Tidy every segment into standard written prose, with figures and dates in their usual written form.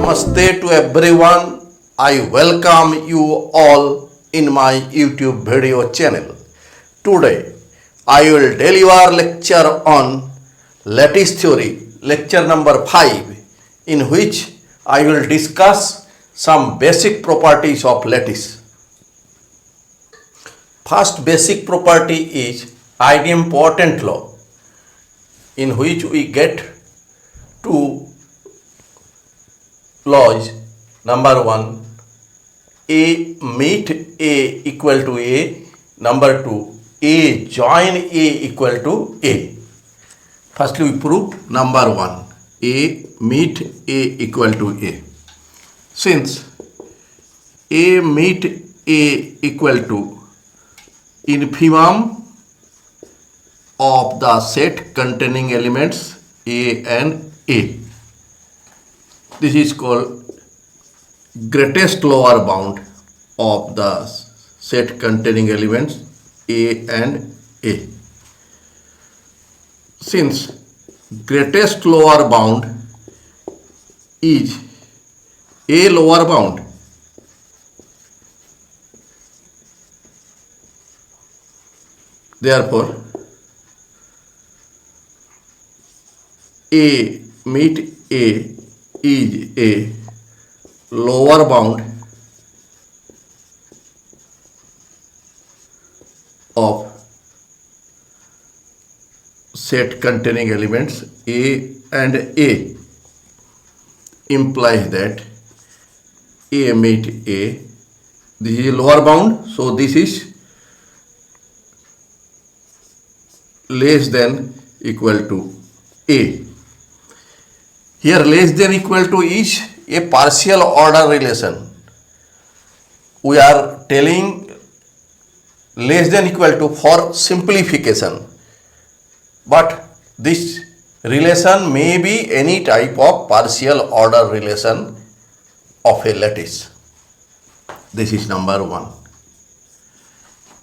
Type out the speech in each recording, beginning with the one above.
Namaste to everyone. I welcome you all in my YouTube video channel. Today I will deliver lecture on lattice theory, lecture number 5, in which I will discuss some basic properties of lattice. First basic property is idempotent law, in which we get two laws. Number 1, A meet A equal to A. Number 2, A join A equal to A. Firstly, we prove number 1, A meet A equal to A. Since A meet A equal to infimum of the set containing elements A and A, this is called greatest lower bound of the set containing elements A and A. Since greatest lower bound is A lower bound, therefore A meet A is a lower bound of set containing elements A and A, implies that A meet A, this is a lower bound, so this is less than equal to A. Here less than equal to is a partial order relation. We are telling less than equal to for simplification, but this relation may be any type of partial order relation of a lattice. This is number 1.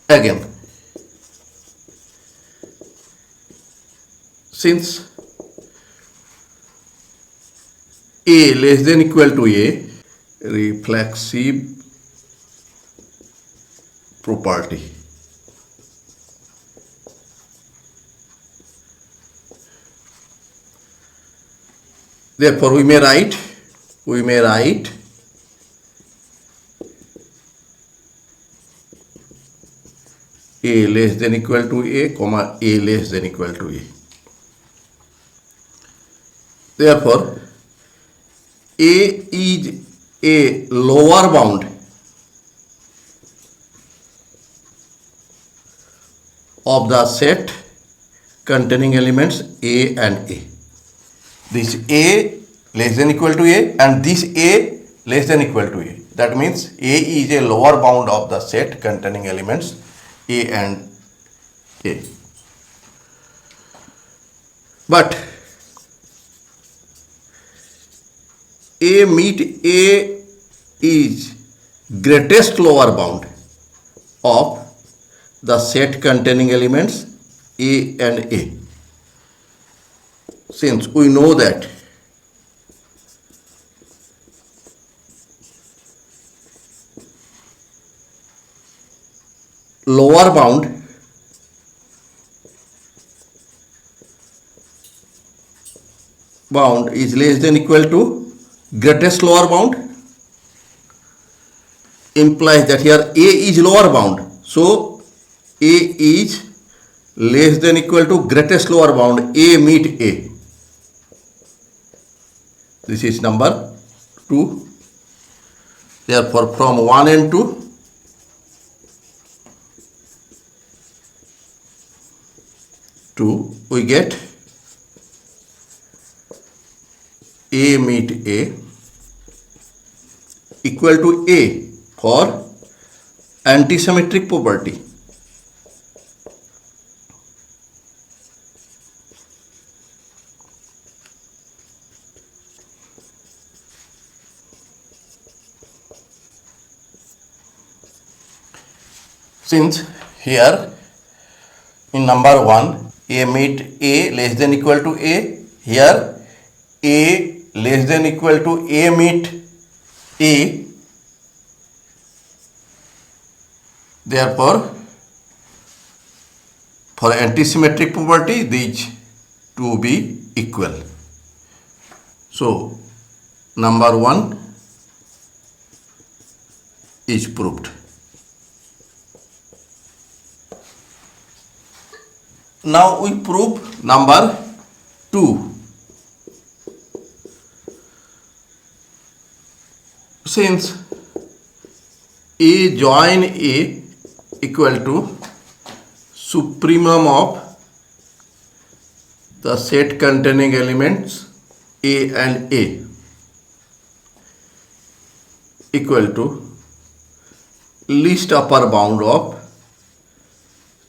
Again, since A less than equal to A, reflexive property. Therefore, we may write A less than equal to A, comma A less than equal to A. Therefore, A is a lower bound of the set containing elements A and A. This A less than equal to A and this A less than equal to A. That means A is a lower bound of the set containing elements A and A. But A meet A is greatest lower bound of the set containing elements A and A. Since we know that lower bound is less than equal to greatest lower bound, implies that here A is lower bound, so A is less than equal to greatest lower bound, A meet A. This is number 2. Therefore, from 1 and 2 we get A meet A equal to A for antisymmetric property. Since here in number 1 A meet A less than equal to A, here A less than equal to A meet A. Therefore, for antisymmetric property, these two be equal. So, number 1 is proved. Now we prove number 2. Since A join A equal to supremum of the set containing elements A and A equal to least upper bound of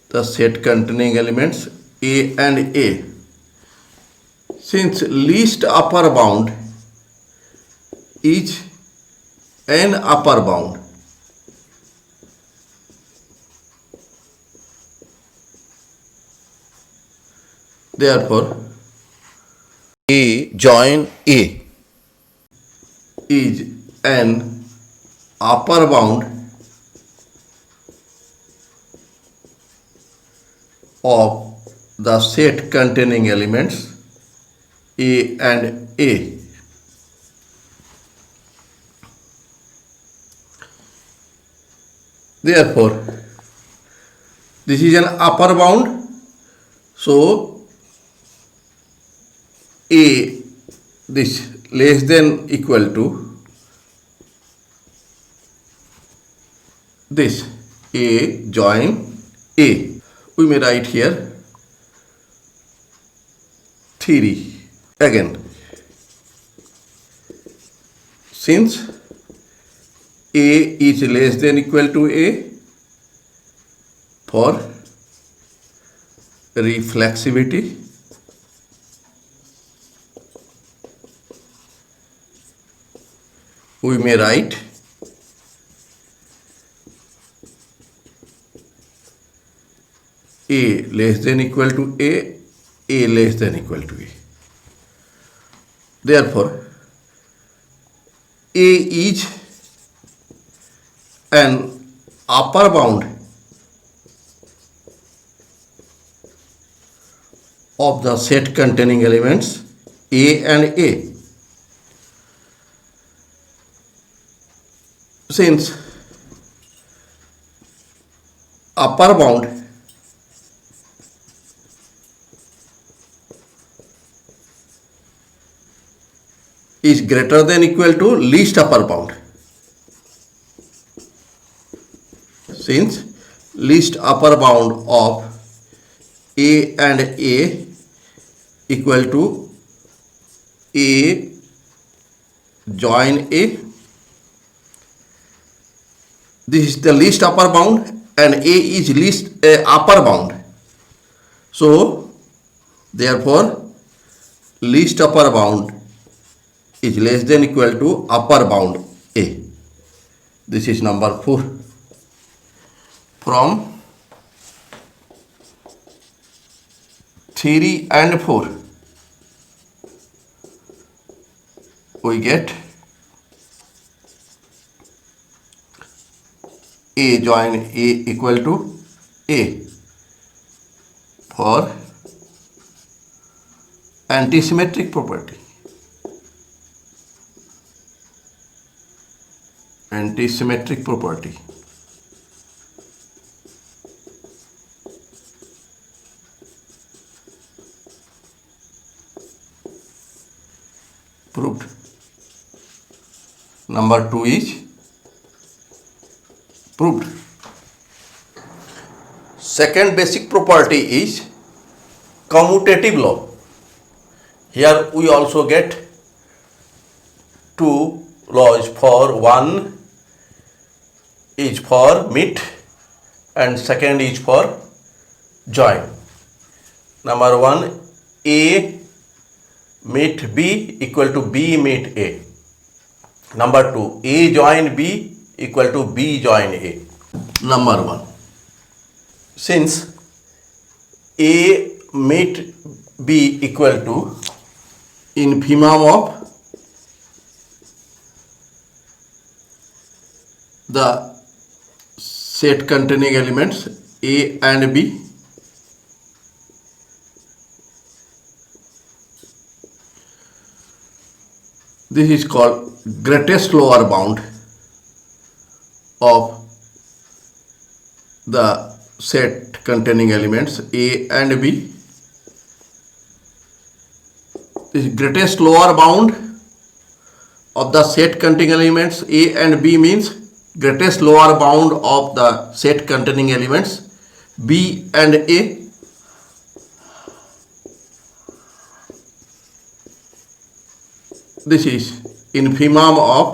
the set containing elements A and A. Since least upper bound is an upper bound, therefore A join A is an upper bound of the set containing elements A and A. Therefore, this is an upper bound, so A, this less than equal to this A join A. We may write here theory again. Since A is less than equal to A, for reflexivity, we may write A less than equal to A less than equal to A. Therefore, A is an upper bound of the set containing elements A and A. Since upper bound is greater than equal to least upper bound, since least upper bound of A and A equal to A join A, this is the least upper bound and A is least upper bound, so therefore least upper bound is less than equal to upper bound A. This is number 4. From theory and 4, we get A join A equal to A for antisymmetric property. Antisymmetric property. Proved. Number 2 is proved. Second basic property is commutative law. Here we also get two laws. For one is for meet and second is for join. Number 1, A meet B equal to B meet A. Number 2, A join B equal to B join A. Number 1, since A meet B equal to infimum of the set containing elements A and B. This is called greatest lower bound of the set containing elements A and B. This greatest lower bound of the set containing elements A and B means greatest lower bound of the set containing elements B and A. This is infimum of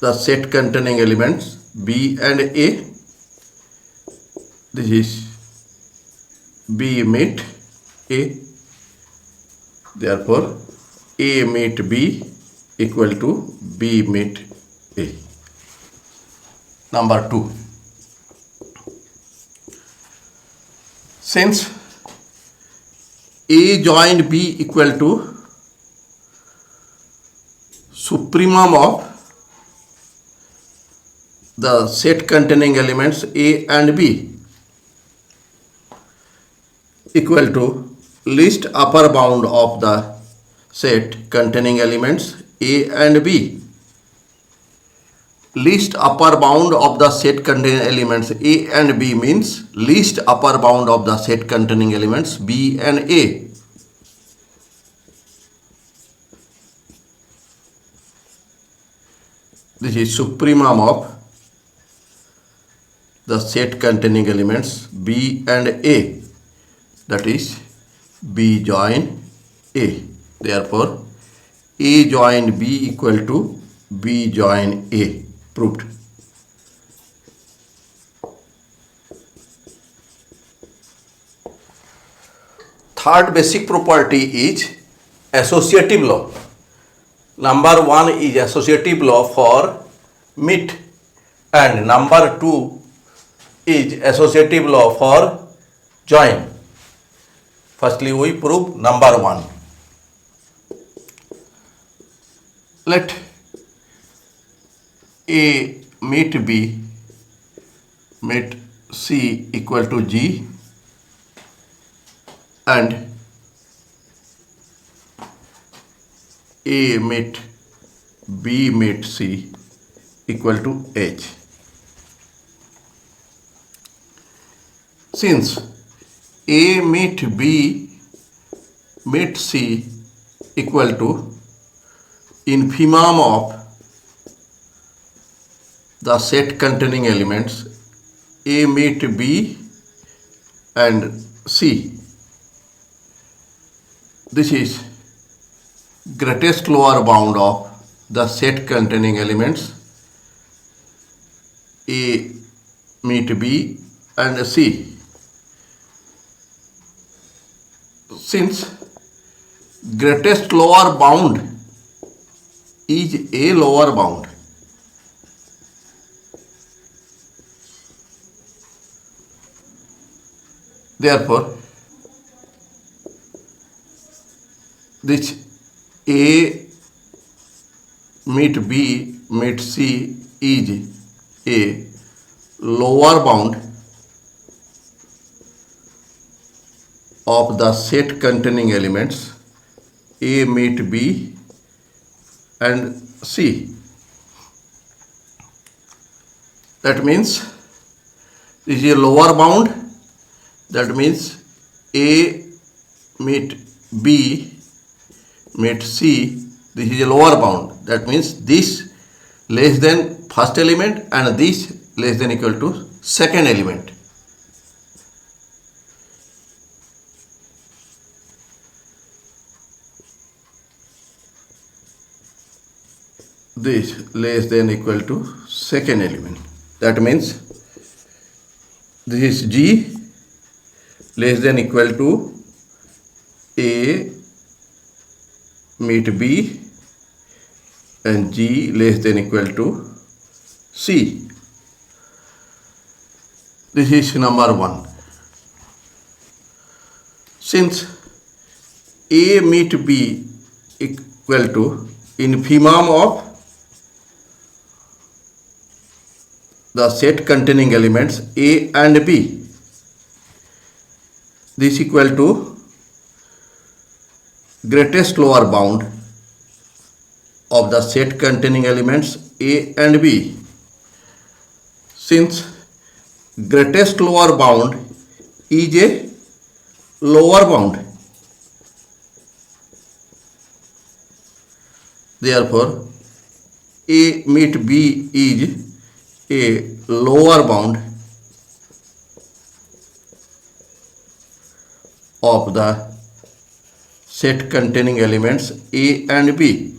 the set containing elements B and A. This is B meet A. Therefore, A meet B equal to B meet A. Number 2. Since A joined B equal to supremum of the set containing elements A and B equal to least upper bound of the set containing elements A and B. Least upper bound of the set containing elements A and B means least upper bound of the set containing elements B and A. This is supremum of the set containing elements B and A, that is B join A. Therefore, A join B equal to B join A. Proved. Third basic property is associative law. Number 1 is associative law for meet and number 2 is associative law for join. Firstly, we prove number 1. Let A meet B meet C equal to G and A meet B meet C equal to H. Since A meet B meet C equal to infimum of the set containing elements A meet B and C. This is greatest lower bound of the set containing elements A meet B and C. Since greatest lower bound is A lower bound, therefore this A meet B meet C is a lower bound of the set containing elements A meet B and C. That means this is a lower bound. That means A meet B meet C. This is a lower bound. That means this less than first element and this less than equal to second element. This less than equal to second element. That means this is G less than equal to A meet B and G less than equal to C. This is number 1. Since A meet B equal to infimum of the set containing elements A and B. This equal to greatest lower bound of the set containing elements A and B. Since greatest lower bound is a lower bound, therefore A meet B is a lower bound of the set containing elements A and B.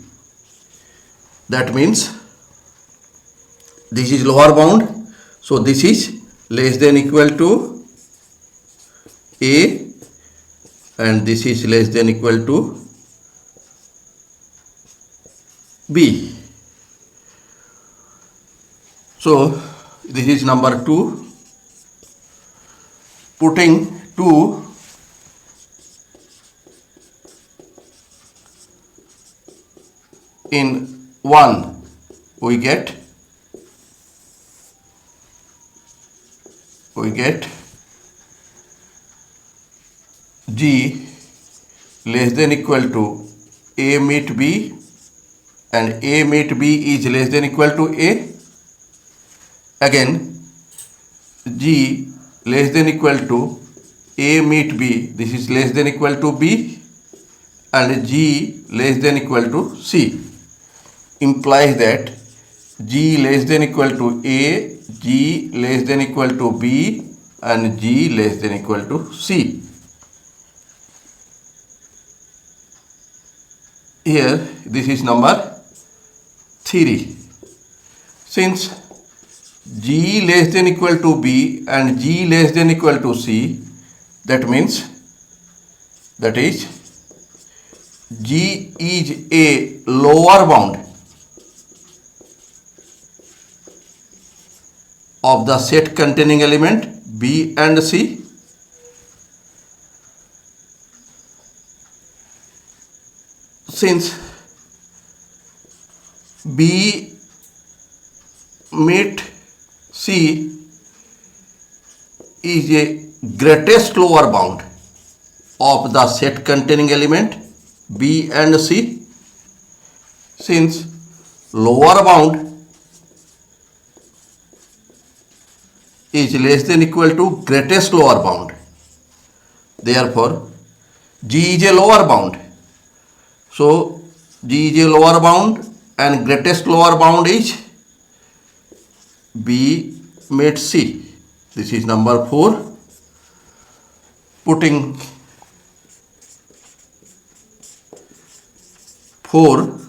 That means this is lower bound, so this is less than equal to A and this is less than equal to B. So this is number 2. Putting 2 in 1, we get G less than equal to A meet B, and A meet B is less than equal to A. Again G less than equal to A meet B, this is less than equal to B, and G less than equal to C. Implies that G less than equal to A, G less than equal to B, and G less than equal to C. Here this is number 3. Since G less than equal to B and G less than equal to C, that means that is G is a lower bound of the set containing element B and C. Since B meet C is a greatest lower bound of the set containing element B and C, since lower bound is less than equal to greatest lower bound, therefore G is a lower bound. So G is a lower bound and greatest lower bound is B meet C. This is number 4. Putting 4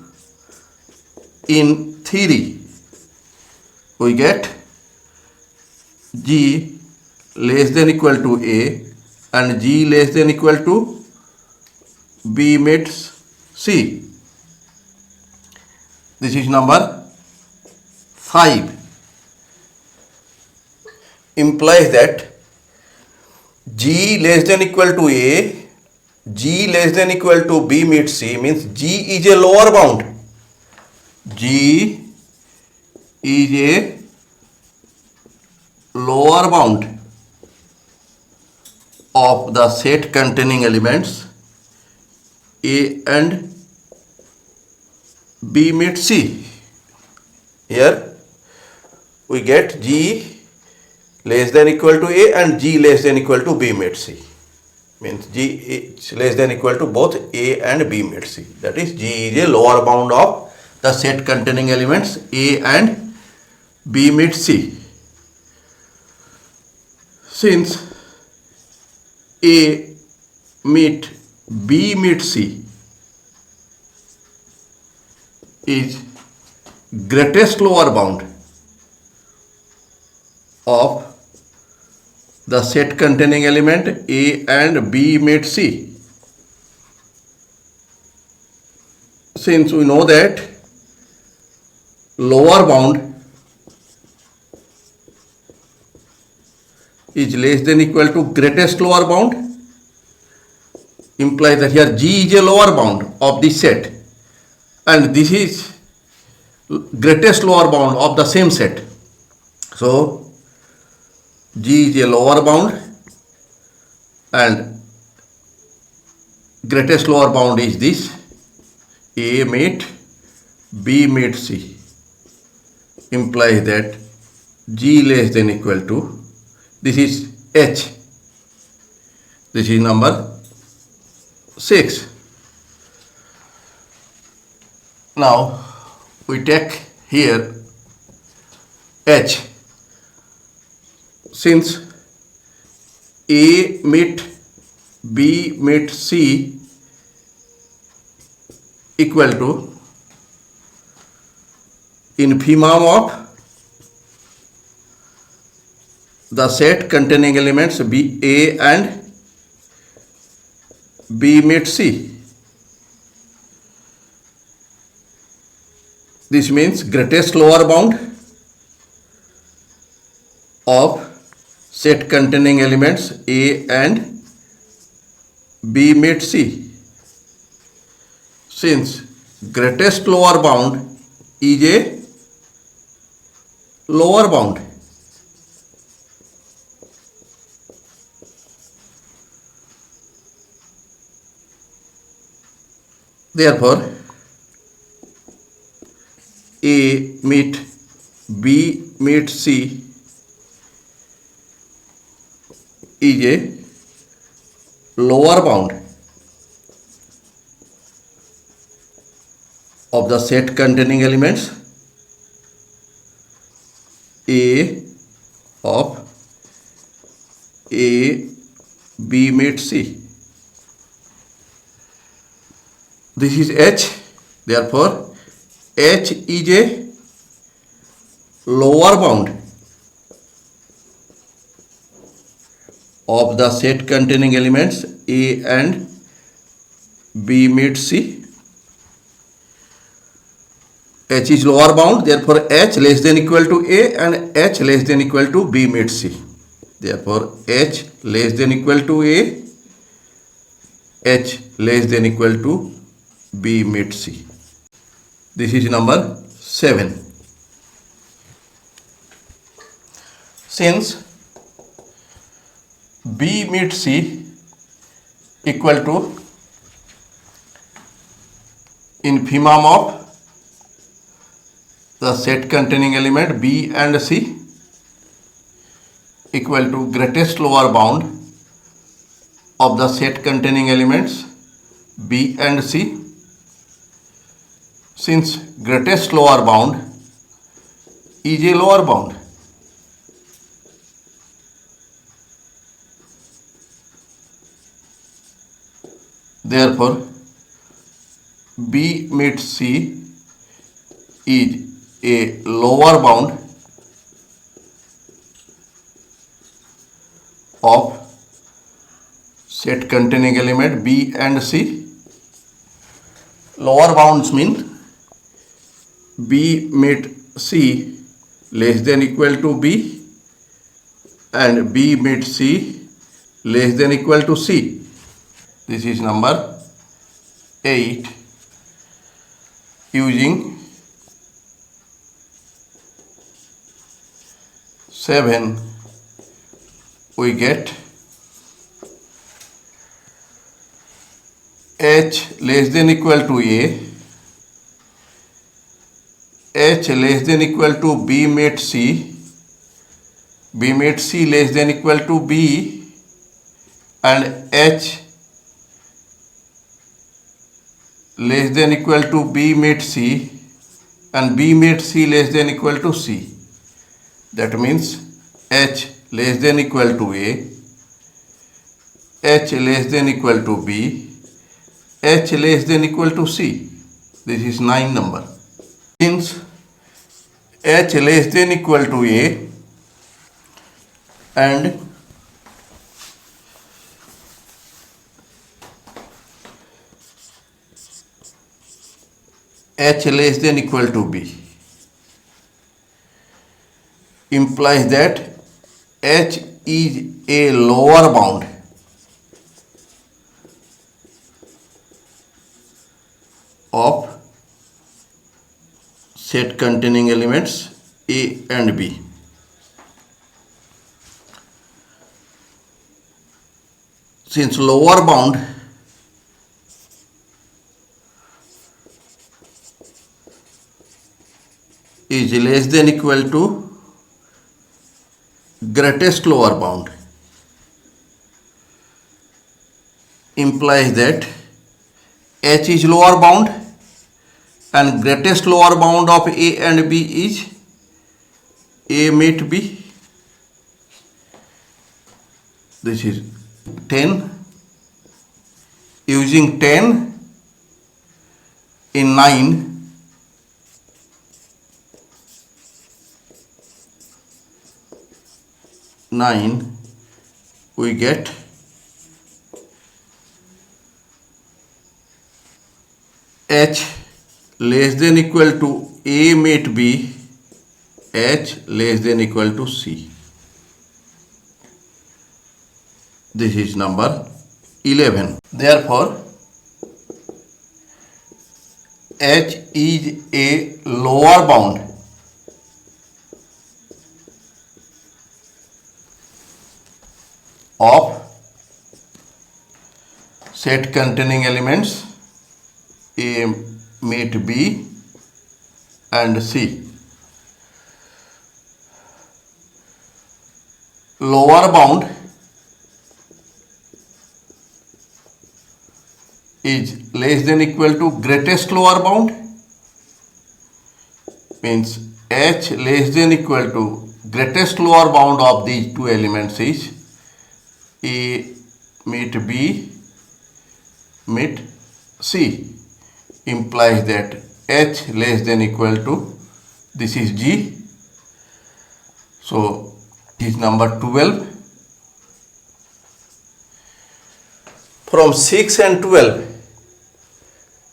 in 3, we get G less than equal to A and G less than equal to B meets C. This is number 5. Implies that G less than equal to A, G less than equal to B meets C, means G is a lower bound. G is a lower bound of the set containing elements A and B meets C. Here we get G less than equal to A and G less than equal to B meets C. Means G is less than equal to both A and B meets C. That is, G is a lower bound of the set containing elements A and B meets C. Since A meet B meet C is greatest lower bound of the set containing element A and B meets C. Since we know that lower bound is less than equal to greatest lower bound, implies that here G is a lower bound of this set and this is greatest lower bound of the same set. So G is a lower bound and greatest lower bound is this: A meet B meet C, implies that G less than equal to, this is H, this is number 6. Now we take here H. Since A meet B meet C equal to infimum of the set containing elements B, A and B meet C. This means greatest lower bound of set containing elements A and B meet C. Since greatest lower bound is a lower bound, therefore A meet B meet C is a lower bound of the set containing elements A of A B meet C. This is H, therefore H is a lower bound of the set containing elements A and B meet C. H is lower bound, therefore H less than equal to A and H less than equal to B meet C. Therefore H less than equal to A, H less than equal to B meet C. This is number 7. Since B meet C equal to infimum of the set containing element B and C equal to greatest lower bound of the set containing elements B and C. Since greatest lower bound is a lower bound, therefore B meet C is a lower bound of set containing element B and C. Lower bounds mean B meet C less than equal to B and B meet C less than equal to C. This is number 8. Using 7 we get H less than equal to A, H less than equal to B meet C, B meet C less than equal to B, and H less than equal to B meet C, and B meet C less than equal to C. That means H less than equal to A, H less than equal to B, H less than equal to C. This is 9 number. Since H less than equal to A and H less than equal to B implies that H is a lower bound of set containing elements A and B. since lower bound is less than equal to greatest lower bound, implies that H is lower bound and greatest lower bound of A and B is A meet B. This is 10. Using 10 in 9, we get H less than equal to A meet B, H less than equal to C. This is number 11. Therefore, H is a lower bound of set containing elements A meet B and C. Lower bound is less than equal to greatest lower bound, means H less than equal to greatest lower bound of these two elements is A meet B meet C, implies that H less than equal to, this is G. So is number 12. From 6 and 12,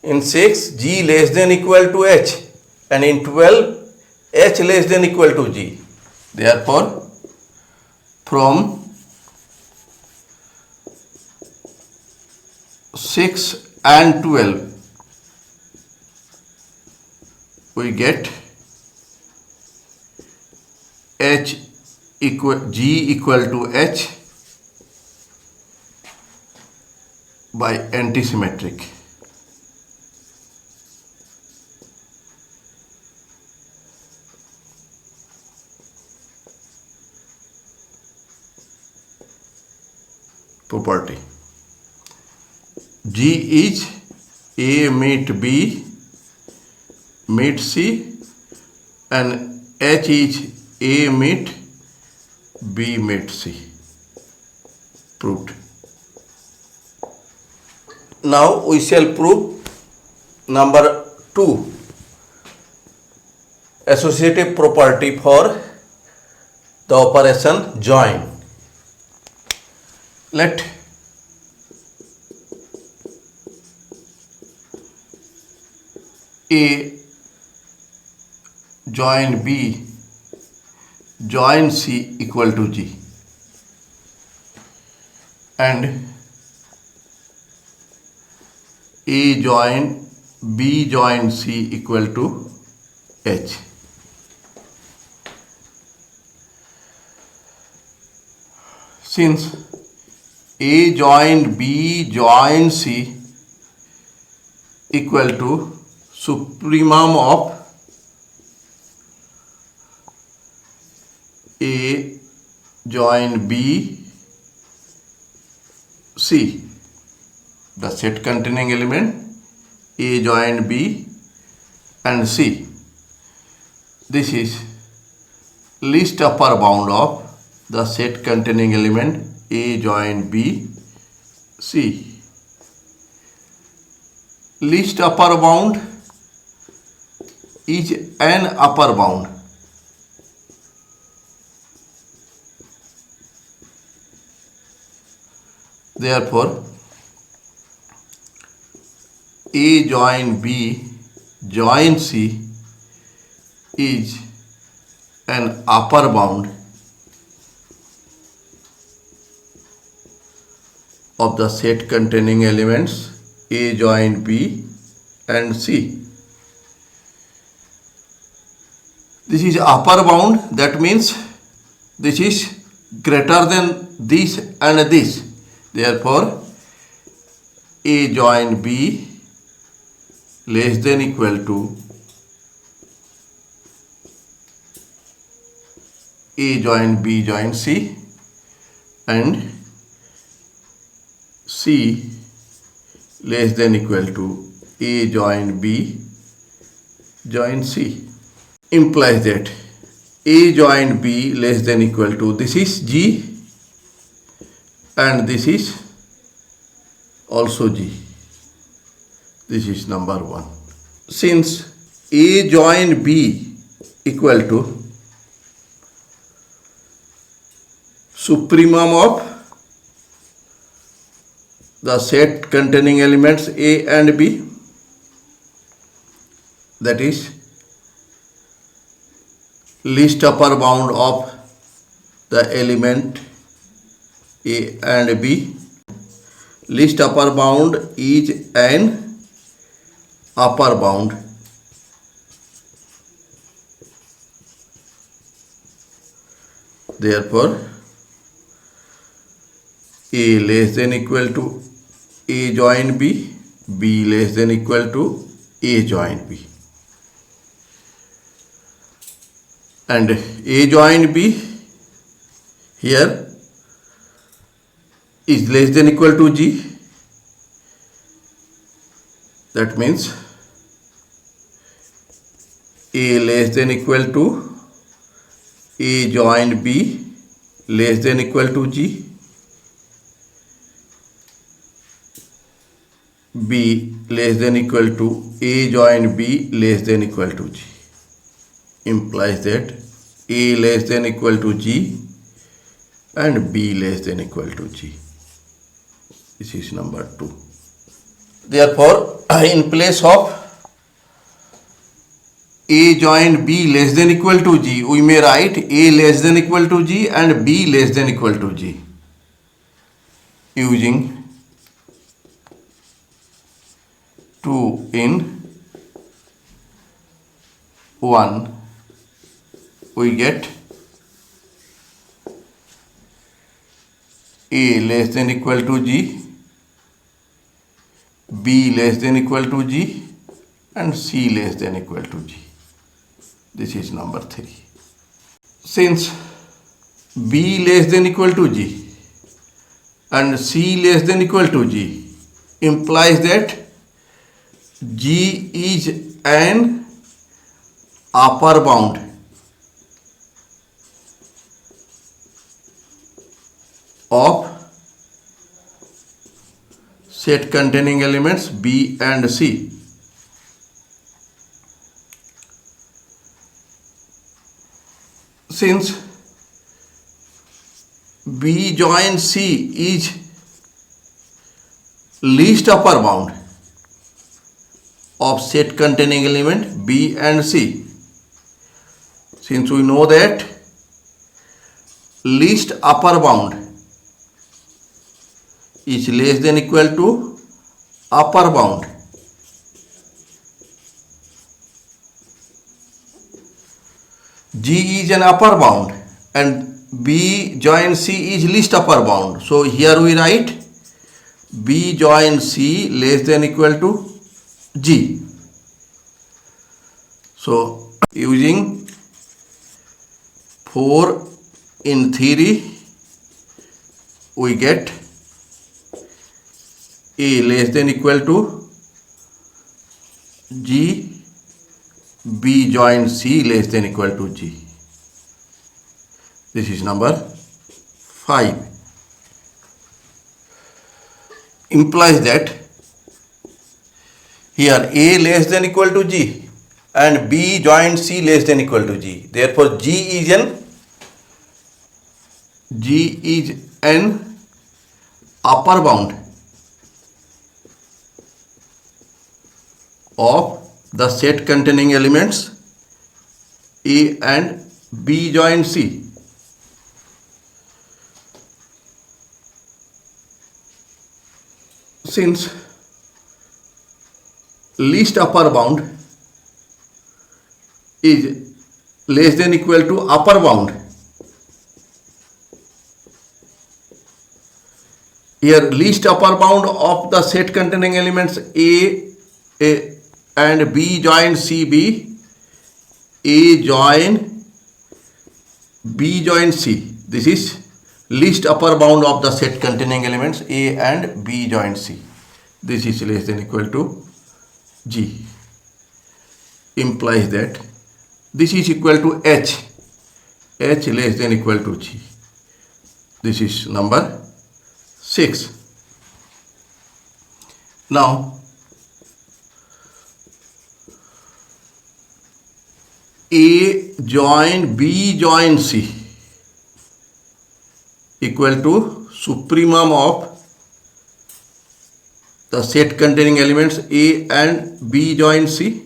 in 6 G less than equal to H and in 12 H less than equal to G. Therefore, from 6 and 12 we get G equal to H by antisymmetric. Property. G is A meet B meet C and H is A meet B meet C. Proved. Now we shall prove number 2, associative property for the operation join. Let A join B join C equal to G and A join B join C equal to H. Since A join B join C equal to supremum of A join B C, the set containing element A join B and C. This is least upper bound of the set containing element A join B C. Least upper bound is an upper bound. Therefore, A join B join C is an upper bound of the set containing elements A join B and C. This is upper bound, that means this is greater than this and this. Therefore, A join B less than equal to A join B join C, and C less than equal to A join B join C. Implies that A join B less than equal to, this is G and this is also G. This is number 1. Since A join B equal to supremum of the set containing elements A and B, that is least upper bound of the element A and B, least upper bound is an upper bound therefore A less than equal to A join B, B less than equal to A join B, and A join B here is less than equal to G. That means A less than equal to A join B less than equal to G, B less than equal to A join B less than equal to G. Implies that A less than equal to G and B less than equal to G. This is number 2. Therefore, in place of A join B less than equal to G, we may write A less than equal to G and B less than equal to G. Using 2 in 1, we get A less than equal to G, B less than equal to G, and C less than equal to G. This is number 3. Since B less than equal to G and C less than equal to G, implies that G is an upper bound of set containing elements B and C. Since B join C is least upper bound of set containing element B and C, since we know that least upper bound is less than equal to upper bound, G is an upper bound and B join C is least upper bound. So here we write B join C less than equal to G. So using 4 in theory, we get A less than equal to G, B join C less than equal to G. This is number 5. Implies that here A less than equal to G and B join C less than equal to G. Therefore, G is an upper bound of the set containing elements A and B join C. Since least upper bound is less than equal to upper bound, Here least upper bound of the set containing elements A and B join C B, A join B join C. This is least upper bound of the set containing elements A and B join C. This is less than equal to G. Implies that this is equal to H. H less than equal to G. This is number 6. Now A join B join C equal to supremum of the set containing elements A and B join C.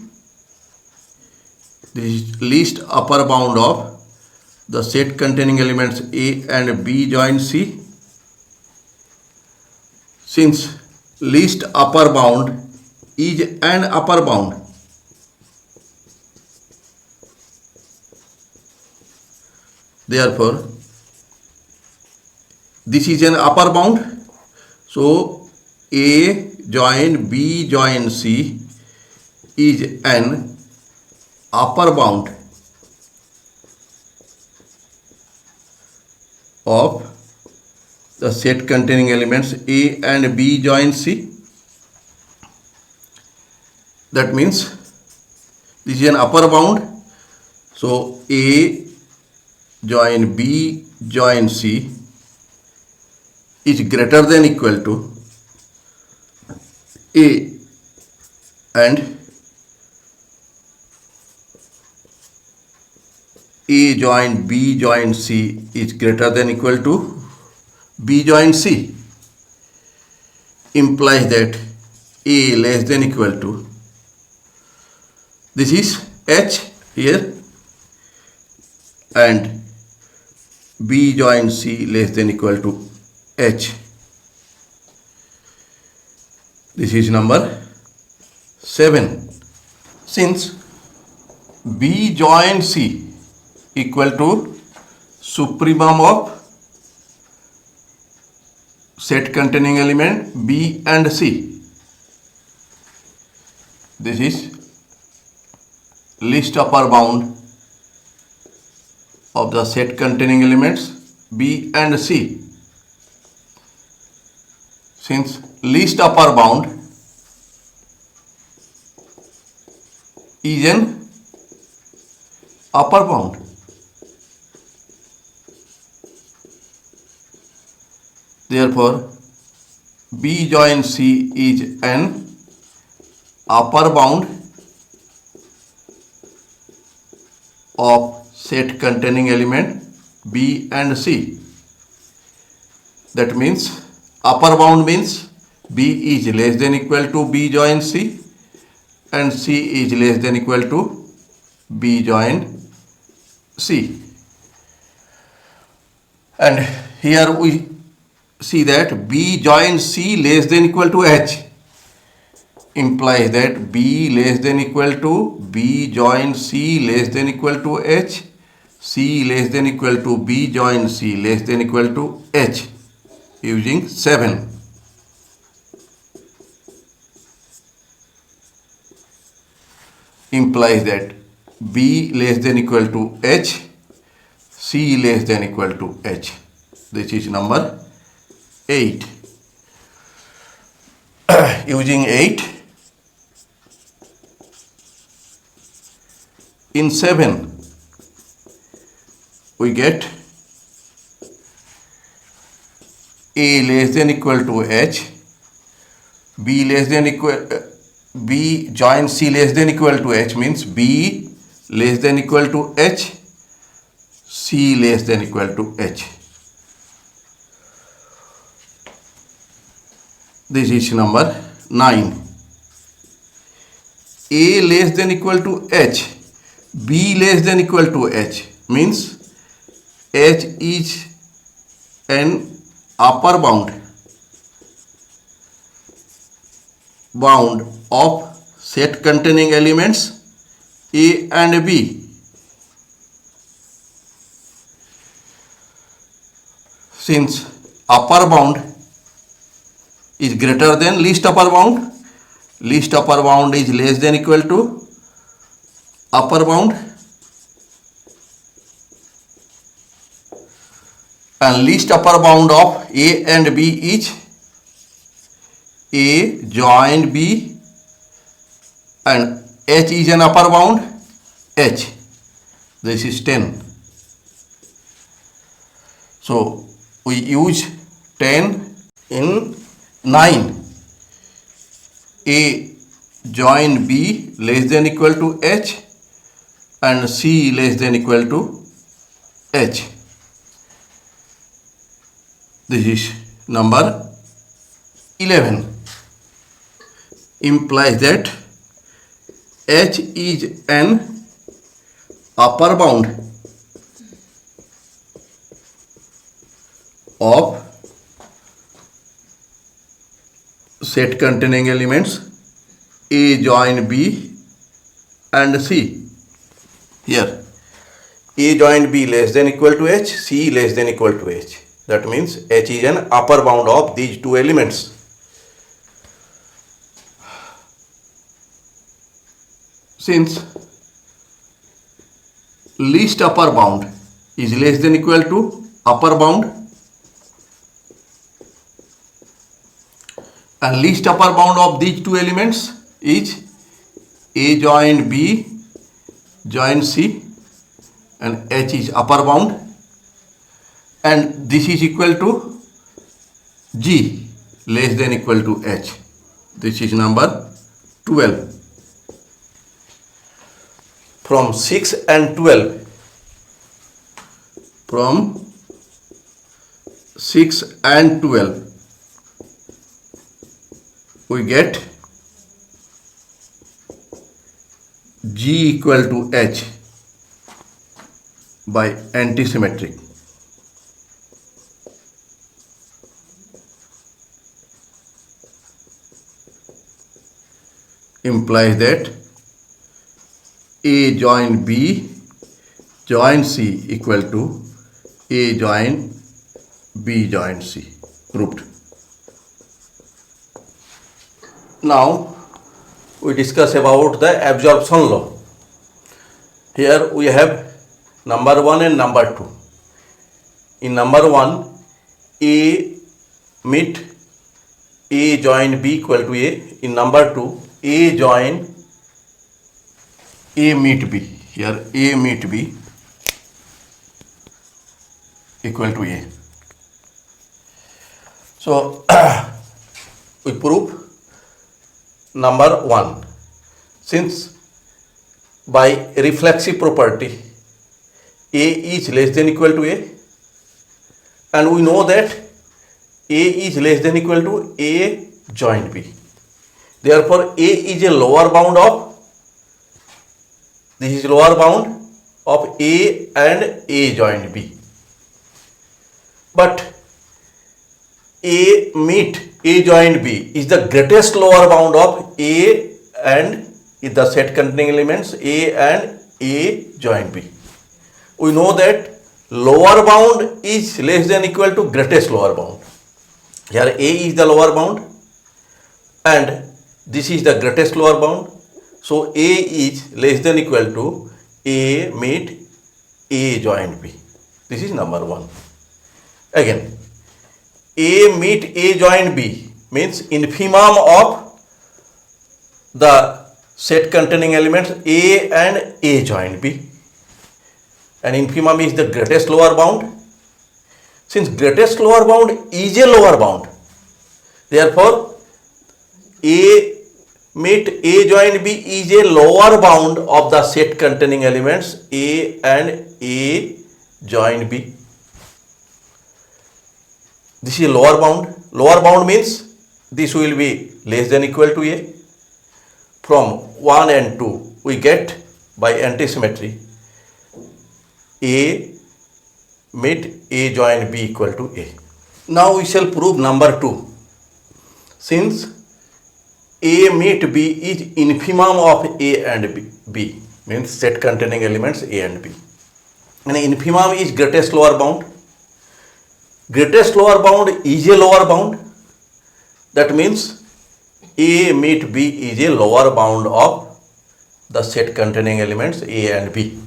This is least upper bound of the set containing elements A and B join C. Since least upper bound is an upper bound, therefore this is an upper bound. So A join B join C is an upper bound of the set containing elements A and B join C. That means this is an upper bound. So A join B join C is greater than equal to A and A join B join C is greater than equal to B join C. Implies that A less than equal to, this is H here, and B join C less than equal to H. This is number 7. Since B join C equal to supremum of set containing element B and C, this is least upper bound of the set containing elements B and C. Since least upper bound is an upper bound, therefore B join C is an upper bound of set containing element B and C. That means upper bound means B is less than equal to B join C and C is less than equal to B join C. And here we see that B join C less than equal to H, implies that B less than equal to B join C less than equal to H, C less than equal to B join C less than equal to H, using 7. Implies that B less than equal to H, C less than equal to H. This is number 8. Using 8, in 7 we get A less than equal to H, B less than equal B join C less than equal to H means B less than equal to H, C less than equal to H. This is number 9. A less than equal to H, B less than equal to H means H is an upper bound of set containing elements A and B. Since upper bound is greater than least upper bound. Least upper bound is less than equal to upper bound, and least upper bound of A and B is A join B, and H is an upper bound, H. This is 10. So we use 10 in 9. A join B less than equal to H, and C less than equal to H. This is number 11. Implies that H is an upper bound of set containing elements A join B and C. Here A join B less than equal to H, C less than equal to H. That means H is an upper bound of these two elements. Since least upper bound is less than equal to upper bound, and least upper bound of these two elements is A join B join C, and H is upper bound, and this is equal to G less than equal to H. This is number 12. From 6 and 12, from 6 and 12, we get G equal to H by antisymmetric. Implies that A join B join C equal to A join B join C, proved. Now we discuss about the absorption law. Here we have number 1 and number 2. In number 1, A meet A join B equal to A. In number 2, A join A meet B. Here A meet B equal to A. So we prove number 1. Since by reflexive property A is less than equal to A, and we know that A is less than equal to A join B. Therefore A is a lower bound of, this is lower bound of A and A join B. But A meet A join B is the greatest lower bound of A and in the set containing elements A and A join B. We know that lower bound is less than equal to greatest lower bound. Here A is the lower bound and this is the greatest lower bound. So A is less than equal to A meet A join B. This is number 1. Again, A meet A join B means infimum of the set containing elements A and A join B, and infimum is the greatest lower bound. Since greatest lower bound is a lower bound, therefore A meet A join B is a lower bound of the set containing elements A and A join B. This is lower bound. Lower bound means this will be less than equal to A. From 1 and 2 we get by antisymmetry A meet A join B equal to A. Now we shall prove number 2. Since A meet B is infimum of A and B means set containing elements A and B, and infimum is greatest lower bound. Greatest lower bound is a lower bound, That means A meet B is a lower bound of the set containing elements A and B.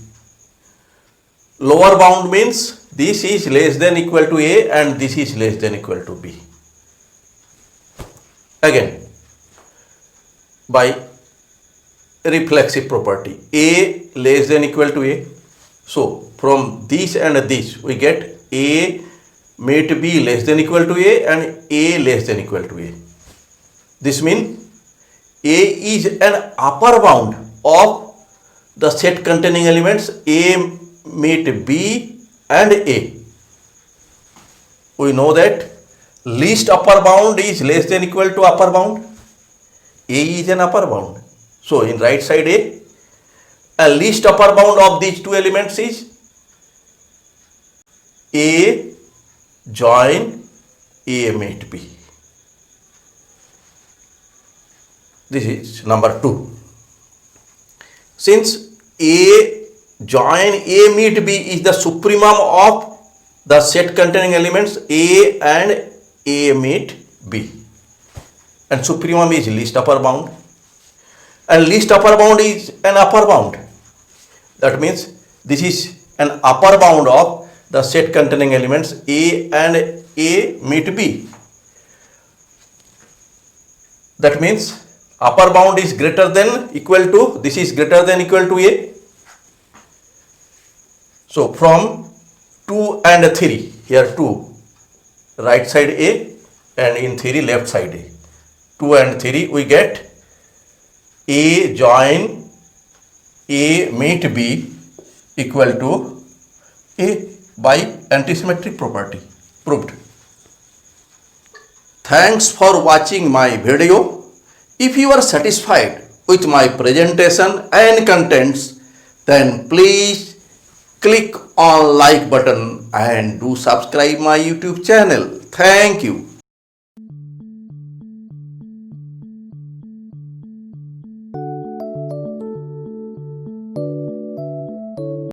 Lower bound means this is less than equal to A and this is less than equal to B. Again, by reflexive property, A less than equal to A. So from this and this we get A meet B less than equal to A and A less than equal to A. This means A is an upper bound of the set containing elements A meet B and A. We know that least upper bound is less than equal to upper bound. A is an upper bound. So in right side a least upper bound of these two elements is A join A meet B. This is number 2. Since A join A meet B is the supremum of the set containing elements A and A meet B, and supremum is least upper bound, and least upper bound is an upper bound. That means this is an upper bound of the set containing elements A and A meet B. That means upper bound is greater than equal to, this is greater than equal to A. So from 2 and 3, here 2 right side A and in 3 left side A. 2 and 3 we get A join A meet B equal to A by antisymmetric property proved. Thanks for watching my video. If you are satisfied with my presentation and contents, then please click on like button and do subscribe my YouTube channel. Thank you.